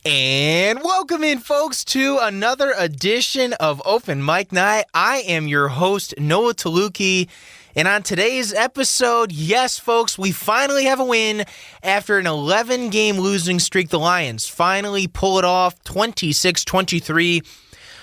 And welcome in, folks, to another edition of Open Mic Night. I am your host, Noah Taluki, and on today's episode, yes, folks, we finally have a win after an 11-game losing streak. The Lions finally pull it off, 26-23,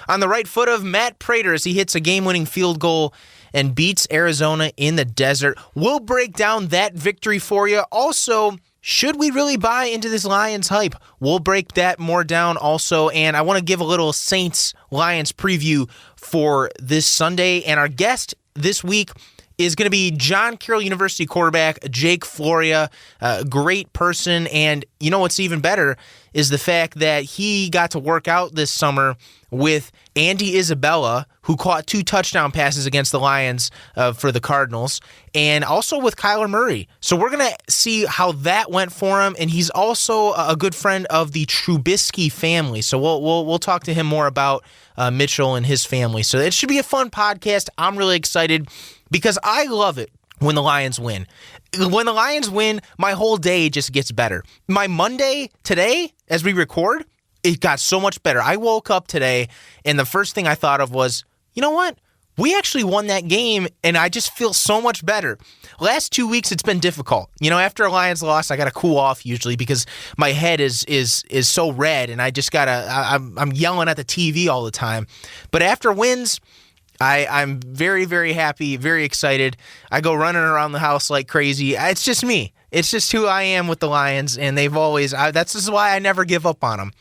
on the right foot of Matt Prater as he hits a game-winning field goal and beats Arizona in the desert. We'll break down that victory for you. Also, should we really buy into this Lions hype? We'll break that more down also, and I want to give a little Saints-Lions preview for this Sunday, and our guest this week is going to be John Carroll University quarterback Jake Floriea, a great person, and you know what's even better is the fact that he got to work out this summer with Andy Isabella, who caught 2 touchdown passes against the Lions for the Cardinals, and also with Kyler Murray. So we're going to see how that went for him, and he's also a good friend of the Trubisky family. So we'll talk to him more about Mitchell and his family. So it should be a fun podcast. I'm really excited because I love it when the Lions win. When the Lions win, my whole day just gets better. My Monday today, as we record, it got so much better. I woke up today, and the first thing I thought of was, you know what? We actually won that game, and I just feel so much better. Last 2 weeks, it's been difficult. You know, after a Lions loss, I got to cool off usually because my head is so red, and I just I'm yelling at the TV all the time. But after wins, I'm very, very happy, very excited. I go running around the house like crazy. It's just me. It's just who I am with the Lions, and they've always. That's just why I never give up on them.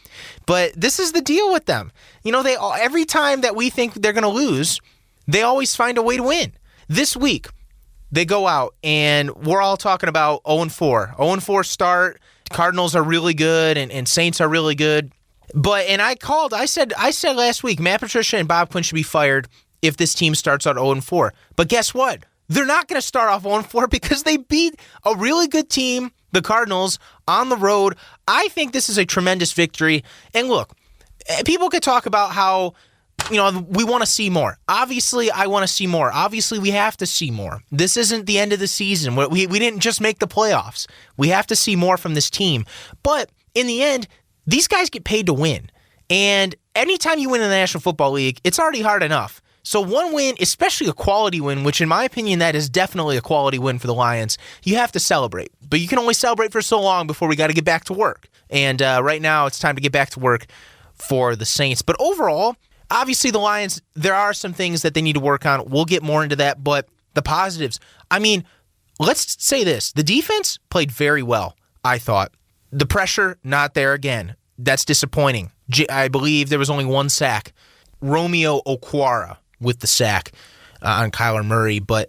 But this is the deal with them. You know, every time that we think they're going to lose, they always find a way to win. This week, they go out, and we're all talking about 0-4. 0-4 start. Cardinals are really good, and Saints are really good. I said last week, Matt Patricia and Bob Quinn should be fired if this team starts out 0-4. But guess what? They're not going to start off 0-4 because they beat a really good team, the Cardinals, on the road. I think this is a tremendous victory. And look, people could talk about how, you know, we want to see more. Obviously, I want to see more. Obviously, we have to see more. This isn't the end of the season. We didn't just make the playoffs. We have to see more from this team. But in the end, these guys get paid to win. And anytime you win in the National Football League, it's already hard enough. So one win, especially a quality win, which in my opinion, that is definitely a quality win for the Lions, you have to celebrate. But you can only celebrate for so long before we got to get back to work. And right now, it's time to get back to work for the Saints. But overall, obviously the Lions, there are some things that they need to work on. We'll get more into that. But the positives, I mean, let's say this. The defense played very well, I thought. The pressure, not there again. That's disappointing. I believe there was only 1 sack. Romeo Okwara with the sack on Kyler Murray, but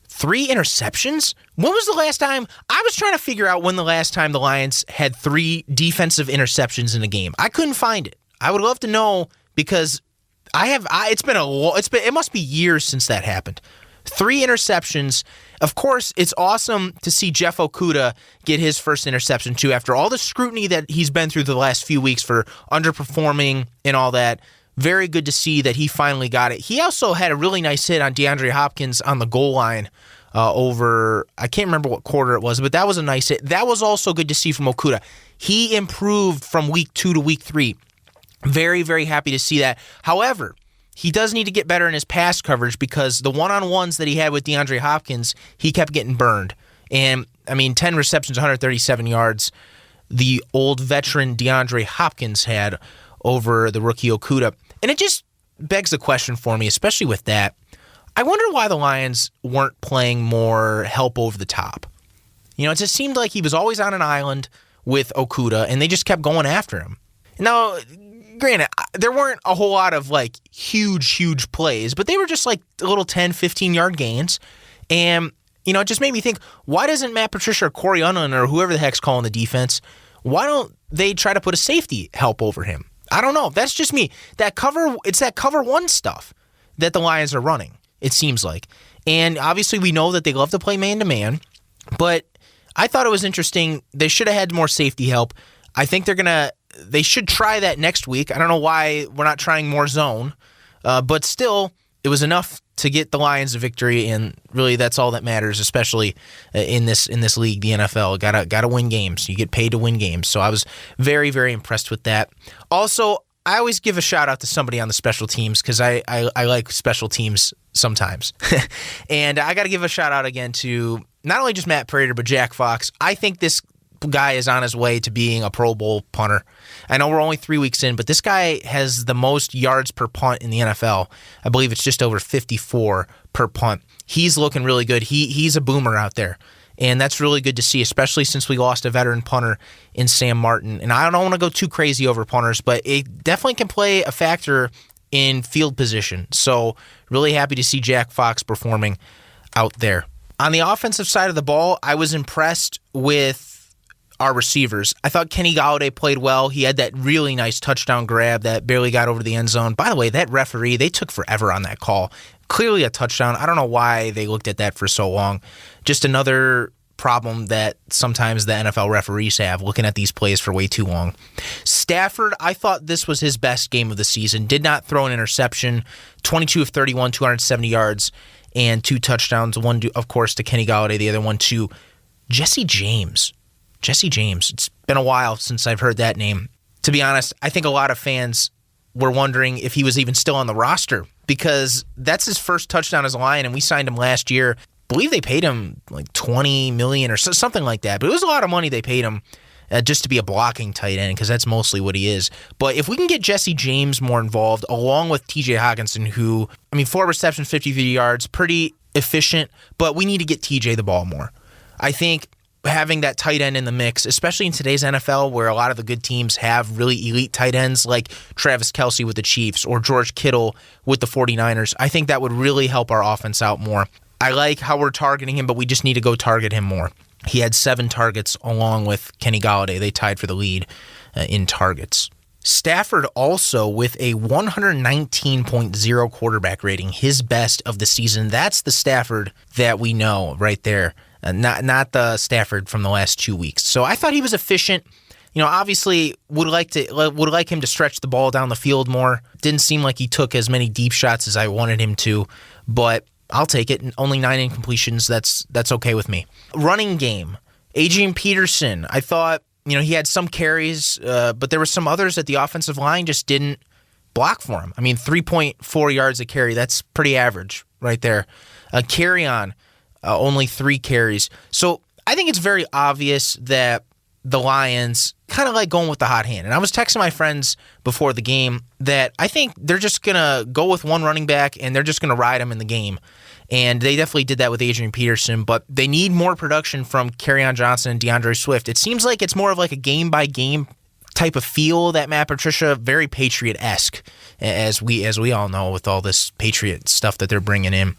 3 interceptions? When was the last time? I was trying to figure out when the last time the Lions had 3 defensive interceptions in a game. I couldn't find it. I would love to know because it must be years since that happened. 3 interceptions. Of course, it's awesome to see Jeff Okudah get his first interception too after all the scrutiny that he's been through the last few weeks for underperforming and all that. Very good to see that he finally got it. He also had a really nice hit on DeAndre Hopkins on the goal line over, I can't remember what quarter it was, but that was a nice hit. That was also good to see from Okudah. He improved from week 2 to week 3. Very, very happy to see that. However, he does need to get better in his pass coverage because the one-on-ones that he had with DeAndre Hopkins, he kept getting burned. And, 10 receptions, 137 yards. The old veteran DeAndre Hopkins had over the rookie Okudah. And it just begs the question for me, especially with that. I wonder why the Lions weren't playing more help over the top. You know, it just seemed like he was always on an island with Okudah, and they just kept going after him. Now, granted, there weren't a whole lot of, huge plays, but they were just, little 10, 15-yard gains. And, it just made me think, why doesn't Matt Patricia or Corey Unlin or whoever the heck's calling the defense, why don't they try to put a safety help over him? I don't know. That's just me. It's that cover 1 stuff that the Lions are running, it seems like. And obviously we know that they love to play man-to-man, but I thought it was interesting. They should have had more safety help. I think they should try that next week. I don't know why we're not trying more zone, but still, it was enough to get the Lions a victory, and really that's all that matters, especially in this league, the NFL. Gotta win games. You get paid to win games. So I was very, very impressed with that. Also, I always give a shout out to somebody on the special teams because I like special teams sometimes. And I got to give a shout out again to not only just Matt Prater, but Jack Fox. I think this guy is on his way to being a Pro Bowl punter. I know we're only 3 weeks in, but this guy has the most yards per punt in the NFL. I believe it's just over 54 per punt. He's looking really good. He's a boomer out there. And that's really good to see, especially since we lost a veteran punter in Sam Martin. And I don't want to go too crazy over punters, but it definitely can play a factor in field position. So really happy to see Jack Fox performing out there. On the offensive side of the ball, I was impressed with our receivers. I thought Kenny Golladay played well. He had that really nice touchdown grab that barely got over the end zone. By the way, that referee, they took forever on that call. Clearly a touchdown. I don't know why they looked at that for so long. Just another problem that sometimes the NFL referees have, looking at these plays for way too long. Stafford, I thought this was his best game of the season. Did not throw an interception. 22 of 31, 270 yards, and 2 touchdowns. One, of course, to Kenny Golladay. The other one to Jesse James. Jesse James. It's been a while since I've heard that name. To be honest, I think a lot of fans were wondering if he was even still on the roster because that's his first touchdown as a Lion, and we signed him last year. I believe they paid him like $20 million or something like that, but it was a lot of money they paid him just to be a blocking tight end because that's mostly what he is. But if we can get Jesse James more involved, along with TJ Hawkinson, who, 4 receptions, 53 yards, pretty efficient, but we need to get TJ the ball more. I think having that tight end in the mix, especially in today's NFL where a lot of the good teams have really elite tight ends like Travis Kelce with the Chiefs or George Kittle with the 49ers, I think that would really help our offense out more. I like how we're targeting him, but we just need to go target him more. He had 7 targets along with Kenny Golladay. They tied for the lead in targets. Stafford also with a 119.0 quarterback rating, his best of the season. That's the Stafford that we know right there. Not the Stafford from the last 2 weeks. So I thought he was efficient. Obviously would like him to stretch the ball down the field more. Didn't seem like he took as many deep shots as I wanted him to, but I'll take it. Only 9 incompletions. That's okay with me. Running game. Adrian Peterson. I thought he had some carries, but there were some others that the offensive line just didn't block for him. 3.4 yards a carry. That's pretty average right there. Carry on. Only 3 carries. So I think it's very obvious that the Lions kind of like going with the hot hand. And I was texting my friends before the game that I think they're just going to go with one running back and they're just going to ride him in the game. And they definitely did that with Adrian Peterson, but they need more production from Kerryon Johnson and DeAndre Swift. It seems like it's more of like a game-by-game type of feel that Matt Patricia, very Patriot-esque, as we all know with all this Patriot stuff that they're bringing in.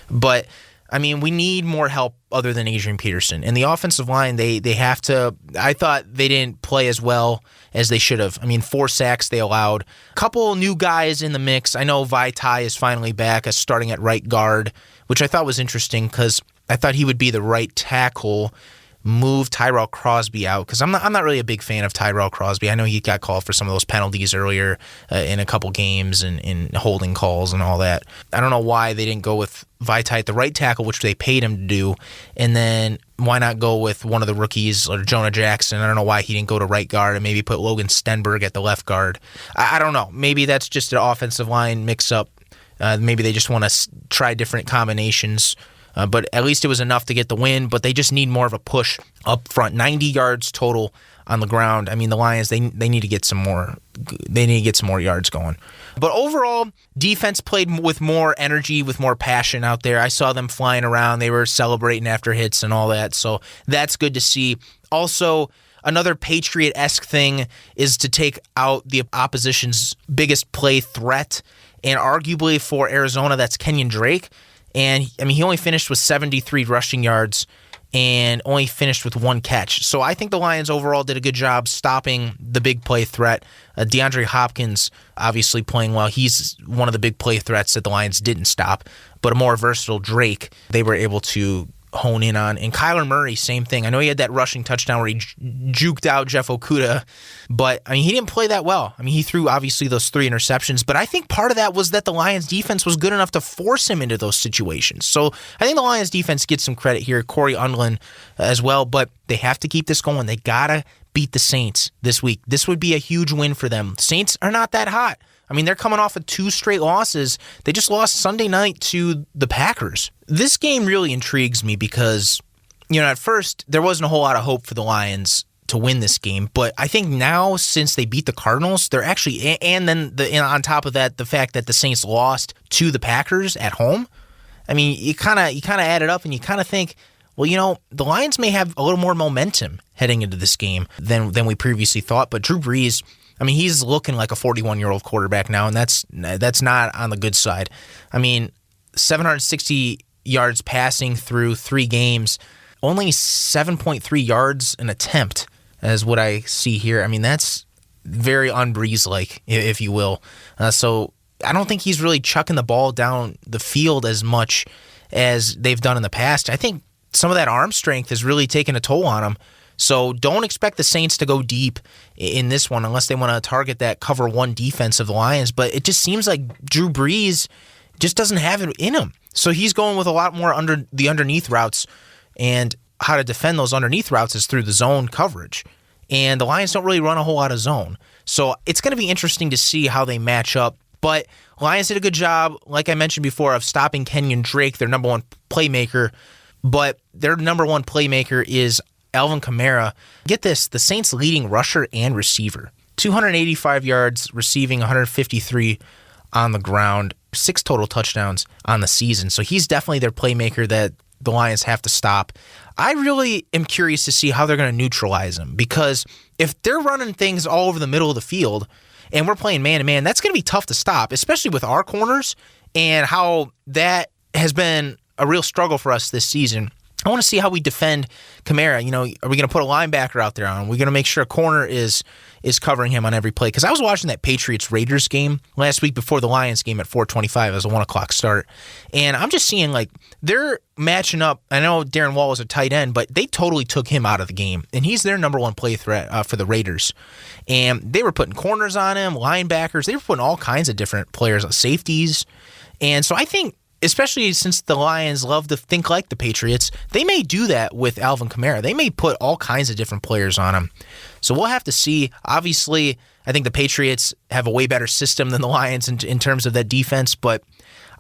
But we need more help other than Adrian Peterson. And the offensive line, they have to. I thought they didn't play as well as they should have. 4 sacks they allowed. A couple new guys in the mix. I know Vaitai is finally back as starting at right guard, which I thought was interesting because I thought he would be the right tackle. Move Tyrell Crosby out because I'm not really a big fan of Tyrell Crosby. I know he got called for some of those penalties earlier in a couple games and in holding calls and all that. I don't know why they didn't go with Vaitai at the right tackle, which they paid him to do, and then why not go with one of the rookies or Jonah Jackson? I don't know why he didn't go to right guard and maybe put Logan Stenberg at the left guard. I don't know. Maybe that's just an offensive line mix-up. Maybe they just want to try different combinations. But at least it was enough to get the win, but they just need more of a push up front. 90 yards total on the ground. The Lions, they need to get some more. They need to get some more yards going. But overall, defense played with more energy, with more passion out there. I saw them flying around. They were celebrating after hits and all that, so that's good to see. Also, another Patriot-esque thing is to take out the opposition's biggest play threat, and arguably for Arizona, that's Kenyon Drake. And he only finished with 73 rushing yards and only finished with 1 catch. So I think the Lions overall did a good job stopping the big play threat. DeAndre Hopkins obviously playing well. He's one of the big play threats that the Lions didn't stop. But a more versatile Drake, they were able to hone in on. And Kyler Murray, same thing. I know he had that rushing touchdown where he juked out Jeff Okudah, but I mean, he didn't play that well. I mean, he threw obviously those 3 interceptions, but I think part of that was that the Lions defense was good enough to force him into those situations. So I think the Lions defense gets some credit here, Corey Undlin as well, but they have to keep this going. They got to beat the Saints this week. This would be a huge win for them. Saints are not that hot. I mean, they're coming off of 2 straight losses. They just lost Sunday night to the Packers. This game really intrigues me because, at first, there wasn't a whole lot of hope for the Lions to win this game. But I think now, since they beat the Cardinals, they're actually, and then on top of that, the fact that the Saints lost to the Packers at home, I mean, you kind of add it up and you kind of think, well, the Lions may have a little more momentum heading into this game than we previously thought. But Drew Brees, I mean, he's looking like a 41-year-old quarterback now, and that's not on the good side. I mean, 760 yards passing through 3 games, only 7.3 yards an attempt, is what I see here. I mean, that's very un-Brees-like, if you will. So I don't think he's really chucking the ball down the field as much as they've done in the past. I think some of that arm strength has really taken a toll on him. So don't expect the Saints to go deep in this one unless they want to target that cover 1 defense of the Lions. But it just seems like Drew Brees just doesn't have it in him. So he's going with a lot more underneath routes, and how to defend those underneath routes is through the zone coverage. And the Lions don't really run a whole lot of zone. So it's going to be interesting to see how they match up. But Lions did a good job, like I mentioned before, of stopping Kenyon Drake, their number 1 playmaker. But their number 1 playmaker is Alvin Kamara. Get this, the Saints' leading rusher and receiver. 285 yards receiving, 153 on the ground, 6 total touchdowns on the season. So he's definitely their playmaker that the Lions have to stop. I really am curious to see how they're going to neutralize him, because if they're running things all over the middle of the field and we're playing man-to-man, that's going to be tough to stop, especially with our corners and how that has been a real struggle for us this season. I want to see how we defend Kamara. Are we going to put a linebacker out there on him? Are we going to make sure a corner is covering him on every play? Because I was watching that Patriots-Raiders game last week before the Lions game at 4:25 as a 1 o'clock start. And I'm just seeing, they're matching up. I know Darren Waller is a tight end, but they totally took him out of the game. And he's their number 1 play threat for the Raiders. And they were putting corners on him, linebackers. They were putting all kinds of different players, safeties. And so I think, especially since the Lions love to think like the Patriots, they may do that with Alvin Kamara. They may put all kinds of different players on him. So we'll have to see. Obviously, I think the Patriots have a way better system than the Lions in terms of that defense, but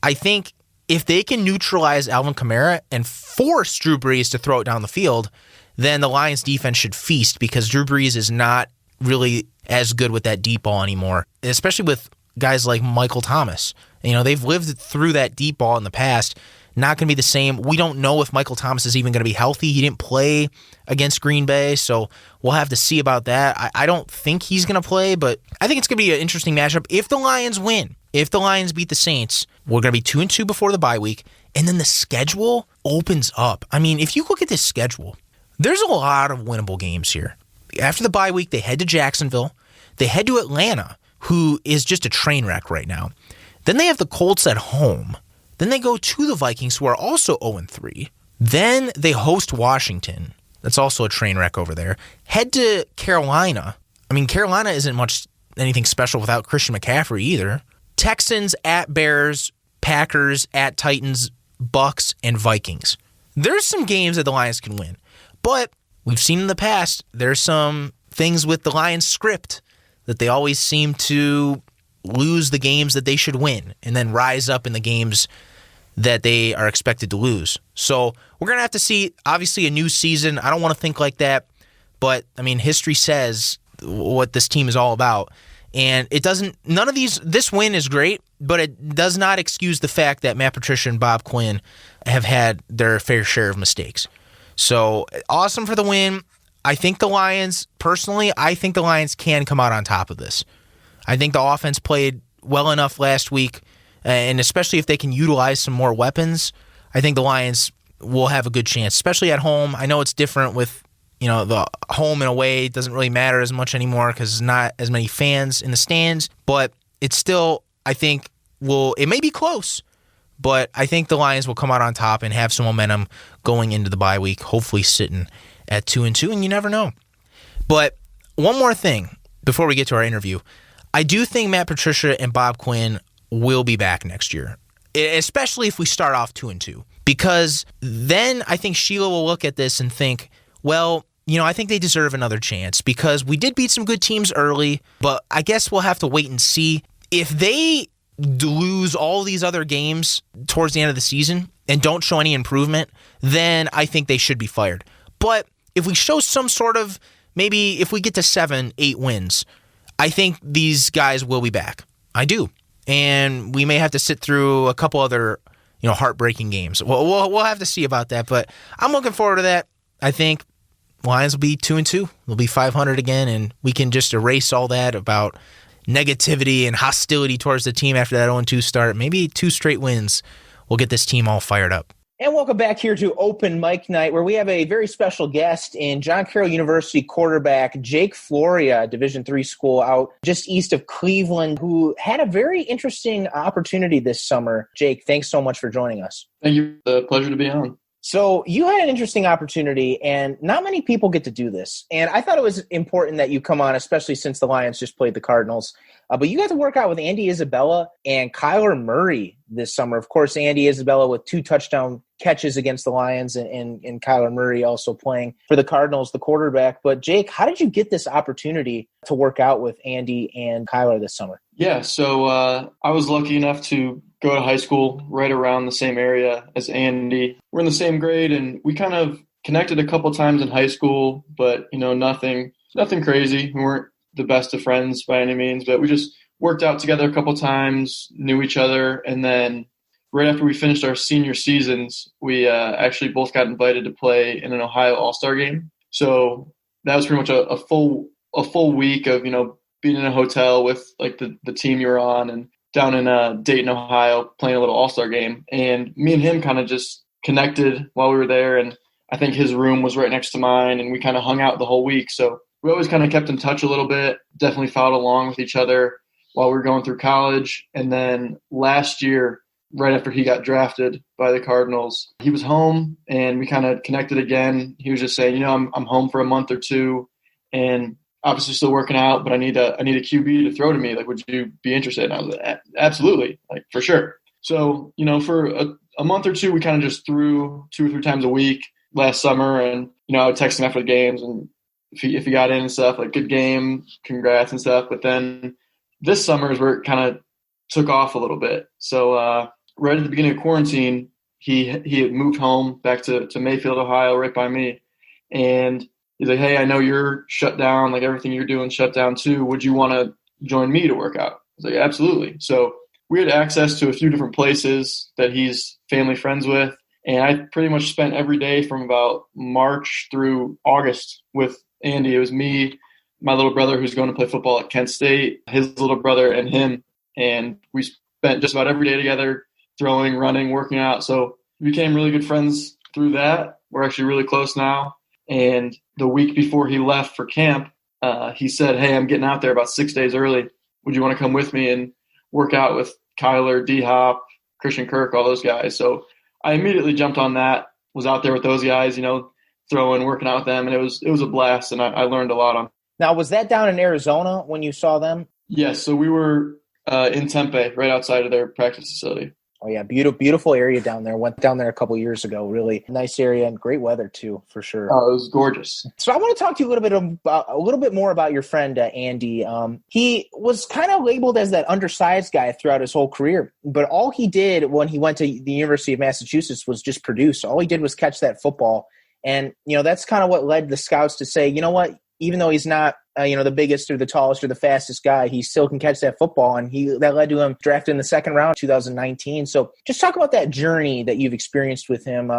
I think if they can neutralize Alvin Kamara and force Drew Brees to throw it down the field, then the Lions defense should feast, because Drew Brees is not really as good with that deep ball anymore, especially with guys like Michael Thomas. They've lived through that deep ball in the past. Not going to be the same. We don't know if Michael Thomas is even going to be healthy. He didn't play against Green Bay, so we'll have to see about that. I don't think he's going to play, but I think it's going to be an interesting matchup. If the Lions win, if the Lions beat the Saints, we're going to be 2-2 before the bye week, and then the schedule opens up. I mean, if you look at this schedule, there's a lot of winnable games here. After the bye week, they head to Jacksonville. They head to Atlanta, who is just a train wreck right now. Then they have the Colts at home. Then they go to the Vikings, who are also 0-3. Then they host Washington. That's also a train wreck over there. Head to Carolina. I mean, Carolina isn't much anything special without Christian McCaffrey either. Texans at Bears, Packers at Titans, Bucks, and Vikings. There's some games that the Lions can win. But we've seen in the past, there's some things with the Lions script that they always seem to lose the games that they should win and then rise up in the games that they are expected to lose. So we're going to have to see, obviously, a new season. I don't want to think like that, but, I mean, history says what this team is all about. And it doesn't, this win is great, but it does not excuse the fact that Matt Patricia and Bob Quinn have had their fair share of mistakes. So awesome for the win. I think the Lions can come out on top of this. I think the offense played well enough last week, and especially if they can utilize some more weapons, I think the Lions will have a good chance, especially at home. I know it's different with, the home and away. It doesn't really matter as much anymore because there's not as many fans in the stands, but it's still, I think, it may be close, But I think the Lions will come out on top and have some momentum going into the bye week, hopefully sitting at 2-2, and you never know. But one more thing before we get to our interview. I do think Matt Patricia and Bob Quinn will be back next year, especially if we start off 2-2. Because then I think Sheila will look at this and think, well, I think they deserve another chance because we did beat some good teams early, but I guess we'll have to wait and see. If they lose all these other games towards the end of the season and don't show any improvement, then I think they should be fired. But if we show some sort of, maybe if we get to 7-8 wins, I think these guys will be back. I do. And we may have to sit through a couple other, heartbreaking games. We'll have to see about that, but I'm looking forward to that. I think Lions will be 2-2. They'll be 500 again, and we can just erase all that about negativity and hostility towards the team after that 0-2 start. Maybe 2 straight wins will get this team all fired up. And welcome back here to Open Mic Night, where we have a very special guest in John Carroll University quarterback Jake Floriea, Division III school out just east of Cleveland, who had a very interesting opportunity this summer. Jake, thanks so much for joining us. Thank you. It's a pleasure to be on. So you had an interesting opportunity, and not many people get to do this. And I thought it was important that you come on, especially since the Lions just played the Cardinals. But you got to work out with Andy Isabella and Kyler Murray this summer. Of course, Andy Isabella with 2 touchdown catches against the Lions, and Kyler Murray also playing for the Cardinals, the quarterback. But Jake, how did you get this opportunity to work out with Andy and Kyler this summer? Yeah, so I was lucky enough to go to high school right around the same area as Andy. We're in the same grade, and we kind of connected a couple times in high school, but nothing crazy. We weren't the best of friends by any means, but we just worked out together a couple times, knew each other, and then right after we finished our senior seasons, we actually both got invited to play in an Ohio All-Star game. So that was pretty much a full week of being in a hotel with like the team you were on and down in Dayton, Ohio, playing a little All-Star game. And me and him kind of just connected while we were there. And I think his room was right next to mine, and we kind of hung out the whole week. So we always kind of kept in touch a little bit, definitely followed along with each other while we were going through college. And then last year, right after he got drafted by the Cardinals, he was home and we kind of connected again. He was just saying, I'm home for a month or two and obviously still working out, but I need a QB to throw to me. Like, would you be interested? And I was like, absolutely, like for sure. So, for a month or two, we kind of just threw 2 or 3 times a week last summer. And, I would text him after the games and if he got in and stuff, like good game, congrats and stuff. But then this summer is where it kind of took off a little bit. So right at the beginning of quarantine, he had moved home back to Mayfield, Ohio, right by me. And he's like, hey, I know you're shut down, like everything you're doing shut down too. Would you want to join me to work out? I was like, absolutely. So we had access to a few different places that he's family friends with. And I pretty much spent every day from about March through August with Andy. It was me, my little brother who's going to play football at Kent State, his little brother and him. And we spent just about every day together, throwing, running, working out. So we became really good friends through that. We're actually really close now. And the week before he left for camp, he said, hey, I'm getting out there about 6 days early. Would you want to come with me and work out with Kyler, D-Hop, Christian Kirk, all those guys? So I immediately jumped on that, was out there with those guys, throwing, working out with them. And it was a blast, and I learned a lot on. Now, was that down in Arizona when you saw them? Yes. So we were in Tempe, right outside of their practice facility. Oh, yeah. Beautiful area down there. Went down there a couple years ago. Really nice area and great weather, too, for sure. Oh, it was gorgeous. So I want to talk to you a little bit more about your friend, Andy. He was kind of labeled as that undersized guy throughout his whole career. But all he did when he went to the University of Massachusetts was just produce. All he did was catch that football. And, that's kind of what led the scouts to say, you know what, even though he's not, the biggest or the tallest or the fastest guy, he still can catch that football. And that led to him drafted in the second round, 2019. So just talk about that journey that you've experienced with him,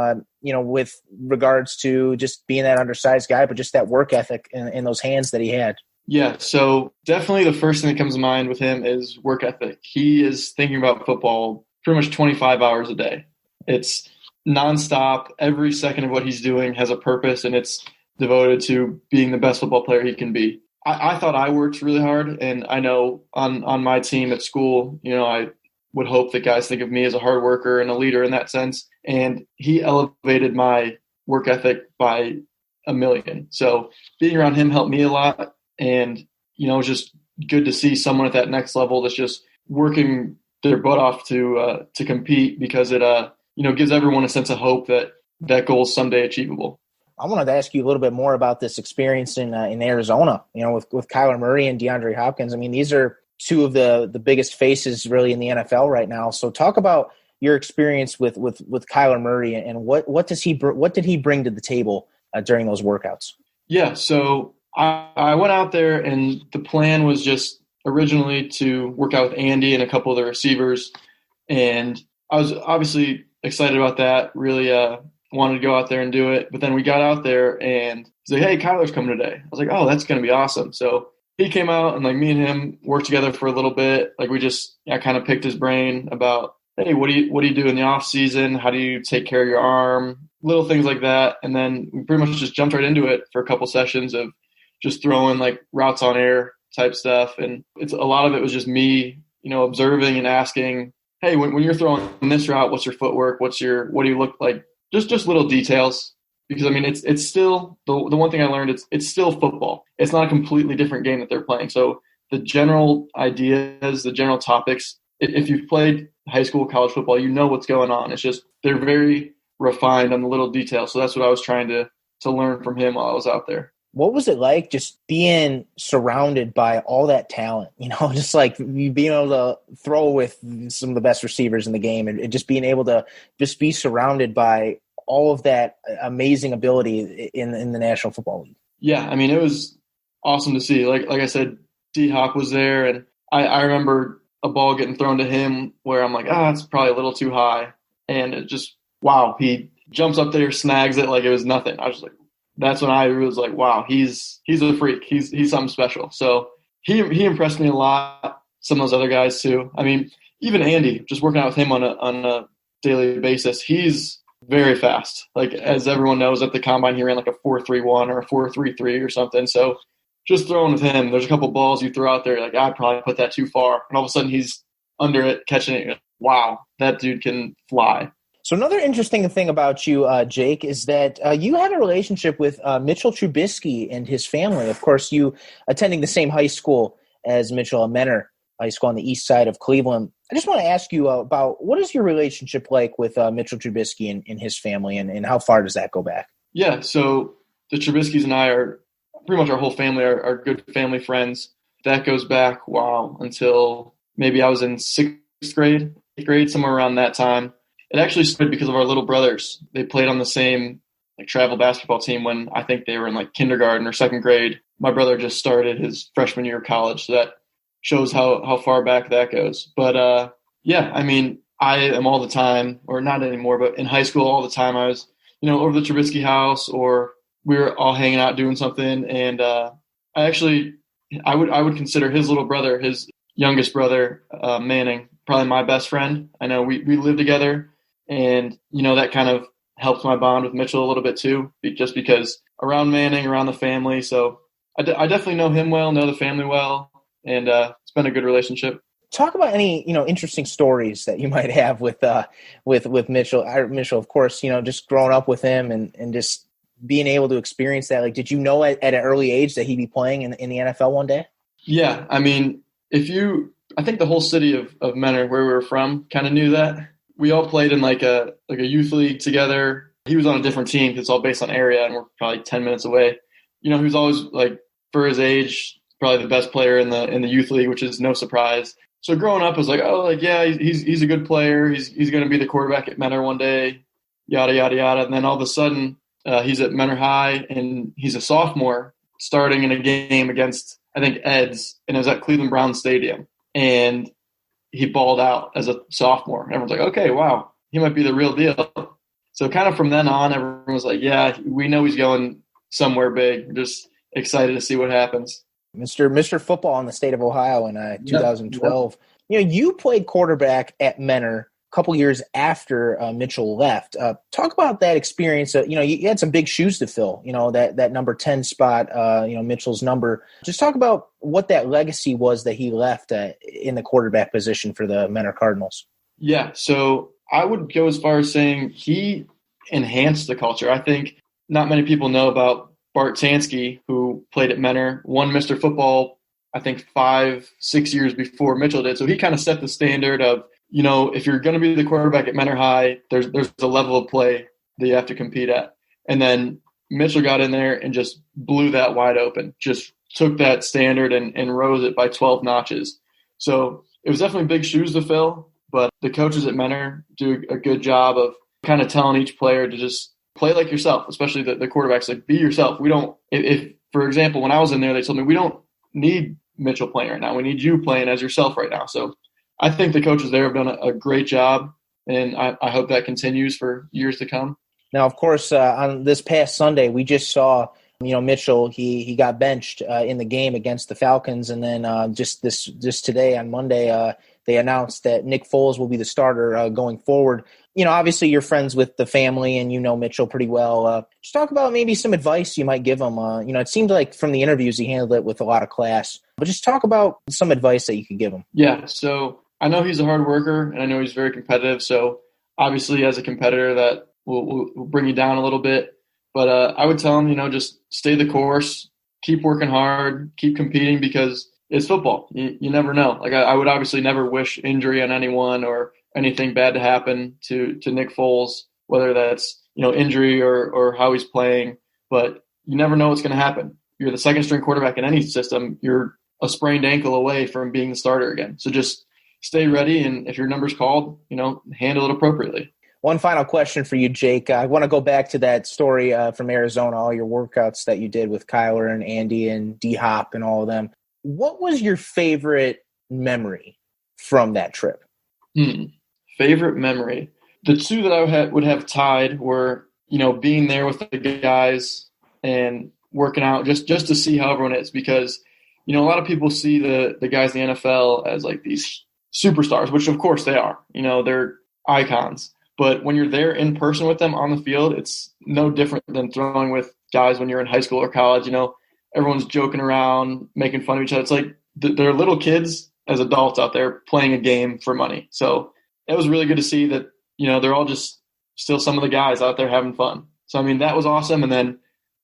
with regards to just being that undersized guy, but just that work ethic and those hands that he had. Yeah, so definitely the first thing that comes to mind with him is work ethic. He is thinking about football pretty much 25 hours a day. It's nonstop. Every second of what he's doing has a purpose, and it's devoted to being the best football player he can be. I thought I worked really hard, and I know on my team at school, I would hope that guys think of me as a hard worker and a leader in that sense. And he elevated my work ethic by a million. So being around him helped me a lot. And, it's just good to see someone at that next level that's just working their butt off to compete, because it, gives everyone a sense of hope that that goal is someday achievable. I wanted to ask you a little bit more about this experience in Arizona, with Kyler Murray and DeAndre Hopkins. I mean, these are two of the biggest faces really in the NFL right now. So talk about your experience with Kyler Murray and what did he bring to the table during those workouts? Yeah, so I went out there, and the plan was just originally to work out with Andy and a couple of the receivers, and I was obviously excited about that. Really wanted to go out there and do it, but then we got out there, and he's like, "Hey, Kyler's coming today." I was like, "Oh, that's going to be awesome!" So he came out, and me and him worked together for a little bit. I kind of picked his brain about, hey, what do you do in the off season? How do you take care of your arm? Little things like that. And then we pretty much just jumped right into it for a couple sessions of just throwing routes on air type stuff. And a lot of it was just me, observing and asking, hey, when you're throwing this route, what's your footwork? What do you look like? Just little details. Because it's still the one thing I learned, it's still football. It's not a completely different game that they're playing. So the general ideas, the general topics, if you've played high school, college football, you know what's going on. It's just they're very refined on the little details. So that's what I was trying to learn from him while I was out there. What was it like just being surrounded by all that talent, just being able to throw with some of the best receivers in the game and just being able to just be surrounded by all of that amazing ability in the National Football League? Yeah, it was awesome to see. Like I said, D-Hop was there, and I remember a ball getting thrown to him where I'm like, it's probably a little too high. And it just, wow, he jumps up there, snags it like it was nothing. I was like, that's when I was like, wow, he's a freak. He's something special. So he impressed me a lot. Some of those other guys too. Even Andy, just working out with him on a daily basis, he's very fast. As everyone knows, at the combine, he ran a 4.31 or a 4.33 or something. So just throwing with him, there's a couple balls you throw out there, I'd probably put that too far. And all of a sudden he's under it, catching it. Wow, that dude can fly. So another interesting thing about you, Jake, is that you had a relationship with Mitchell Trubisky and his family. Of course, you attending the same high school as Mitchell, at Menor High School on the east side of Cleveland. I just want to ask you about what is your relationship like with Mitchell Trubisky and his family, and how far does that go back? Yeah, so the Trubiskys and I are pretty much our whole family are good family friends. That goes back, until maybe I was in 6th grade, 8th grade, somewhere around that time. It actually started because of our little brothers. They played on the same travel basketball team when I think they were in kindergarten or 2nd grade. My brother just started his freshman year of college, so that shows how far back that goes. But I am all the time, or not anymore, but in high school all the time I was, over the Trubisky house, or we were all hanging out doing something. And I would consider his little brother, his youngest brother, Manning, probably my best friend. I know we live together, and that kind of helped my bond with Mitchell a little bit too, just because around Manning, around the family. So I definitely know him well, know the family well, and it's been a good relationship. Talk about any interesting stories that you might have with Mitchell. Mitchell, of course, just growing up with him and just being able to experience that. Did you know at an early age that he'd be playing in the NFL one day? Yeah, I think the whole city of Menor, where we were from, kind of knew that. We all played in a youth league together. He was on a different team because it's all based on area, and we're probably 10 minutes away. He was always for his age, probably the best player in the youth league, which is no surprise. So growing up, I was he's a good player. He's going to be the quarterback at Menor one day, yada yada yada. And then all of a sudden, he's at Menor High, and he's a sophomore starting in a game against, I think, Ed's, and it was at Cleveland Browns Stadium. And he balled out as a sophomore. Everyone's like, okay, wow, he might be the real deal. So kind of from then on, everyone was like, yeah, we know he's going somewhere big. We're just excited to see what happens. Mr. Football in the state of Ohio in 2012. You played quarterback at Menor couple years after Mitchell left. Talk about that experience. You had some big shoes to fill, that number 10 spot, Mitchell's number. Just talk about what that legacy was that he left in the quarterback position for the Menor Cardinals. Yeah, so I would go as far as saying he enhanced the culture. I think not many people know about Bart Tansky, who played at Menor, won Mr. Football, I think 5-6 years before Mitchell did. So he kind of set the standard of, if you're going to be the quarterback at Menor High, there's a level of play that you have to compete at. And then Mitchell got in there and just blew that wide open, just took that standard and rose it by 12 notches. So it was definitely big shoes to fill, but the coaches at Menor do a good job of kind of telling each player to just play like yourself, especially the quarterbacks, like be yourself. We don't, if for example, when I was in there, they told me we don't need Mitchell playing right now. We need you playing as yourself right now. So I think the coaches there have done a great job, and I hope that continues for years to come. Now, of course, on this past Sunday, we just saw, Mitchell, he got benched in the game against the Falcons. And then just today on Monday, they announced that Nick Foles will be the starter going forward. Obviously you're friends with the family and Mitchell pretty well. Just talk about maybe some advice you might give him. It seemed like from the interviews he handled it with a lot of class. But just talk about some advice that you could give him. Yeah, so I know he's a hard worker, and I know he's very competitive. So obviously as a competitor that will bring you down a little bit. But I would tell him, just stay the course, keep working hard, keep competing, because it's football. You never know. Like I would obviously never wish injury on anyone or anything bad to happen to Nick Foles, whether that's, injury or how he's playing, but you never know what's going to happen. You're the second string quarterback in any system. You're a sprained ankle away from being the starter again. So just stay ready. And if your number's called, handle it appropriately. One final question for you, Jake. I want to go back to that story from Arizona, all your workouts that you did with Kyler and Andy and D-Hop and all of them. What was your favorite memory from that trip? Favorite memory. The two that I would have tied were, being there with the guys and working out just to see how everyone is, because, a lot of people see the guys in the NFL as like these superstars, which of course they are, they're icons. But when you're there in person with them on the field, it's no different than throwing with guys when you're in high school or college. Everyone's joking around, making fun of each other. It's like they're little kids as adults out there playing a game for money. So it was really good to see that, they're all just still some of the guys out there having fun. So, that was awesome. And then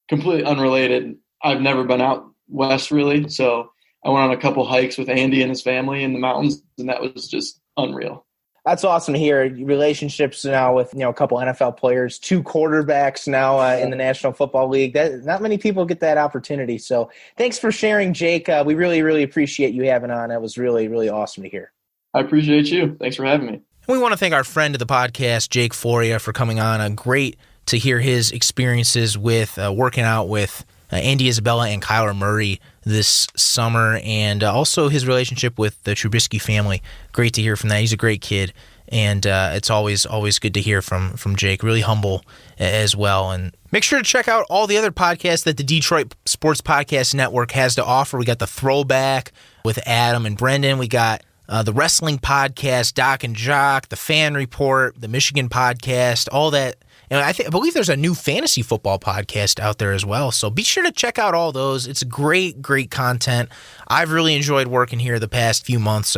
completely unrelated, I've never been out west really. So I went on a couple hikes with Andy and his family in the mountains, and that was just unreal. That's awesome to hear. Relationships now with, a couple NFL players, 2 quarterbacks now in the National Football League. Not many people get that opportunity. So thanks for sharing, Jake. We really, really appreciate you having on. That was really, really awesome to hear. I appreciate you. Thanks for having me. We want to thank our friend of the podcast, Jake Floriea, for coming on. Great to hear his experiences with working out with Andy Isabella and Kyler Murray this summer, and also his relationship with the Trubisky family. Great to hear from that. He's a great kid, and it's always good to hear from Jake. Really humble as well. And make sure to check out all the other podcasts that the Detroit Sports Podcast Network has to offer. We got the Throwback with Adam and Brendan. We got the Wrestling Podcast, Doc and Jock, the Fan Report, the Michigan Podcast, all that. And I believe there's a new fantasy football podcast out there as well. So be sure to check out all those. It's great content. I've really enjoyed working here the past few months.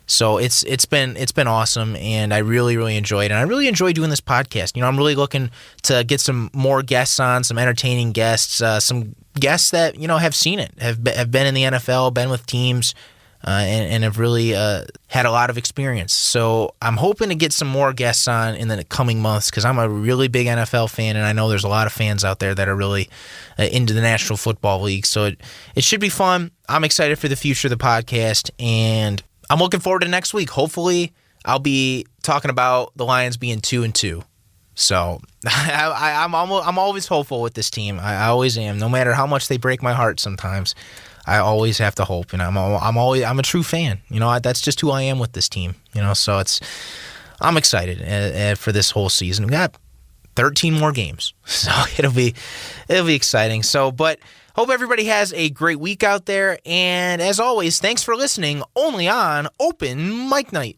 So it's been awesome, and I really, really enjoyed it. And I really enjoy doing this podcast. I'm really looking to get some more guests on, some entertaining guests, some guests that, have seen it, have been in the NFL, been with teams, and have really had a lot of experience. So I'm hoping to get some more guests on in the coming months, because I'm a really big NFL fan, and I know there's a lot of fans out there that are really into the National Football League. So it should be fun. I'm excited for the future of the podcast, and I'm looking forward to next week. Hopefully I'll be talking about the Lions being 2-2. So I'm always hopeful with this team. I always am, no matter how much they break my heart sometimes. I always have to hope, and I'm a true fan. That's just who I am with this team. So I'm excited for this whole season. We got 13 more games, so it'll be exciting. So, but hope everybody has a great week out there. And as always, thanks for listening. Only on Open Mic Night.